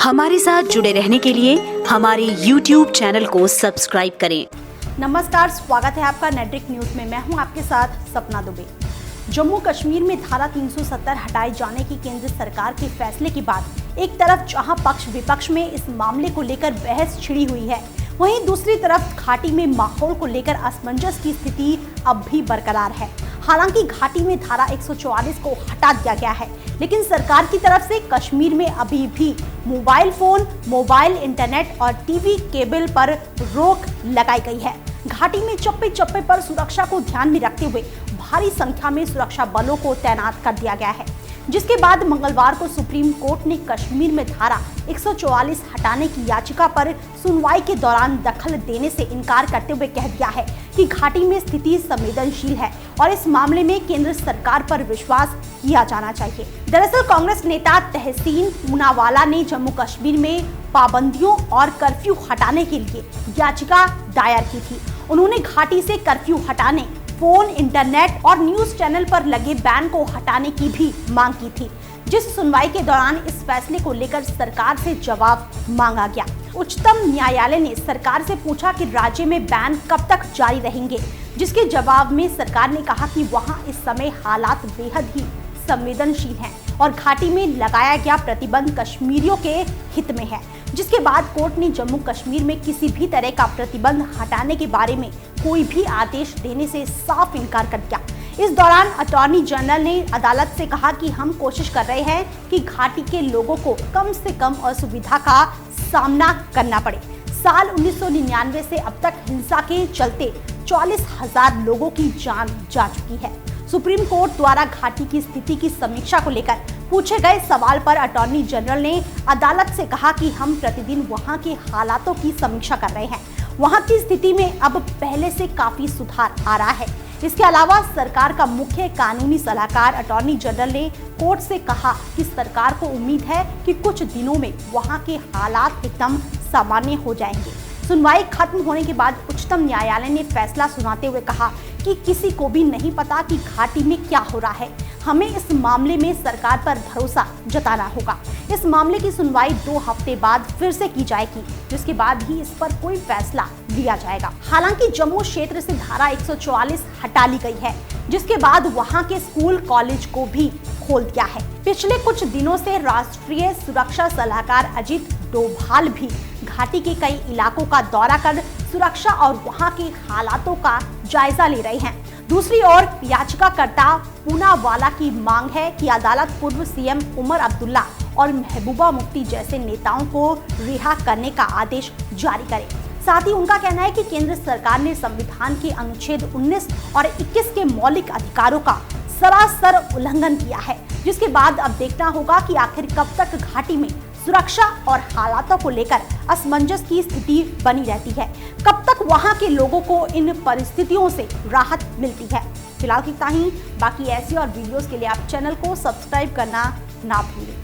हमारे साथ जुड़े रहने के लिए हमारे YouTube चैनल को सब्सक्राइब करें। नमस्कार, स्वागत है आपका नेट्रिक न्यूज में। मैं हूं आपके साथ सपना दुबे। जम्मू कश्मीर में धारा 370 हटाए जाने की केंद्र सरकार के फैसले के बाद एक तरफ जहां पक्ष विपक्ष में इस मामले को लेकर बहस छिड़ी हुई है, वहीं दूसरी तरफ घाटी में माहौल को लेकर असमंजस की स्थिति अब भी बरकरार है। हालांकि घाटी में धारा 144 को हटा दिया गया है, लेकिन सरकार की तरफ से कश्मीर में अभी भी मोबाइल फोन, मोबाइल इंटरनेट और टीवी केबल पर रोक लगाई गई है। घाटी में चप्पे चप्पे पर सुरक्षा को ध्यान में रखते हुए भारी संख्या में सुरक्षा बलों को तैनात कर दिया गया है, जिसके बाद मंगलवार को सुप्रीम कोर्ट ने कश्मीर में धारा 144 हटाने की याचिका पर सुनवाई के दौरान दखल देने से इनकार करते हुए कह दिया है कि घाटी में स्थिति संवेदनशील है और इस मामले में केंद्र सरकार पर विश्वास किया जाना चाहिए। दरअसल कांग्रेस नेता तहसीन पूनावाला ने जम्मू कश्मीर में पाबंदियों और कर्फ्यू हटाने के लिए याचिका दायर की थी। उन्होंने घाटी से कर्फ्यू हटाने, फोन, इंटरनेट और न्यूज चैनल पर लगे बैन को हटाने की भी मांग की थी, जिस सुनवाई के दौरान इस फैसले को लेकर सरकार से जवाब मांगा गया। उच्चतम न्यायालय ने सरकार से पूछा कि राज्य में बैन कब तक जारी रहेंगे, जिसके जवाब में सरकार ने कहा कि वहां इस समय हालात बेहद ही संवेदनशील हैं और घाटी में लगाया गया प्रतिबंध कश्मीरियों के हित में है। जिसके बाद कोर्ट ने जम्मू कश्मीर में किसी भी तरह का प्रतिबंध हटाने के बारे में कोई भी आदेश देने से साफ इनकार कर दिया। इस दौरान अटॉर्नी जनरल ने अदालत से कहा कि हम कोशिश कर रहे हैं कि घाटी के लोगों को कम से कम असुविधा का सामना करना पड़े। साल 1999 से अब तक हिंसा के चलते 44,000 लोगों की जान जा चुकी है। सुप्रीम कोर्ट द्वारा घाटी की स्थिति की समीक्षा को लेकर पूछे गए सवाल पर अटॉर्नी जनरल ने अदालत से कहा कि हम प्रतिदिन वहां के हालातों की समीक्षा कर रहे हैं। वहां की स्थिति में अब पहले से काफी सुधार आ रहा है। इसके अलावा सरकार का मुख्य कानूनी सलाहकार अटॉर्नी जनरल ने कोर्ट से कहा कि सरकार को उम्मीद है कि कुछ दिनों में वहां के हालात एकदम सामान्य हो जाएंगे। सुनवाई खत्म होने के बाद उच्चतम न्यायालय ने फैसला सुनाते हुए कहा कि किसी को भी नहीं पता कि घाटी में क्या हो रहा है। हमें इस मामले में सरकार पर भरोसा जताना होगा। इस मामले की सुनवाई 2 हफ्ते बाद फिर से की जाएगी, जिसके बाद ही इस पर कोई फैसला लिया जाएगा। हालांकि जम्मू क्षेत्र से धारा 144 हटा ली गई है, जिसके बाद वहां के स्कूल कॉलेज को भी खोल दिया है। पिछले कुछ दिनों से राष्ट्रीय सुरक्षा सलाहकार अजीत डोभाल भी घाटी के कई इलाकों का दौरा कर सुरक्षा और वहां के हालातों का जायजा ले रहे हैं। दूसरी ओर याचिकाकर्ता पूनावाला की मांग है कि अदालत पूर्व सीएम उमर अब्दुल्ला और महबूबा मुफ्ती जैसे नेताओं को रिहा करने का आदेश जारी करे। साथ ही उनका कहना है कि केंद्र सरकार ने संविधान के अनुच्छेद 19 और 21 के मौलिक अधिकारों का सरासर उल्लंघन किया है, जिसके बाद अब देखना होगा कि आखिर कब तक घाटी में सुरक्षा और हालातों को लेकर असमंजस की स्थिति बनी रहती है, कब तक वहां के लोगों को इन परिस्थितियों से राहत मिलती है। फिलहाल इतना ही। बाकी ऐसी और वीडियोस के लिए आप चैनल को सब्सक्राइब करना ना भूलें।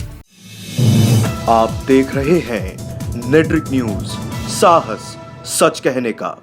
आप देख रहे हैं नेट्रिक न्यूज, साहस सच कहने का।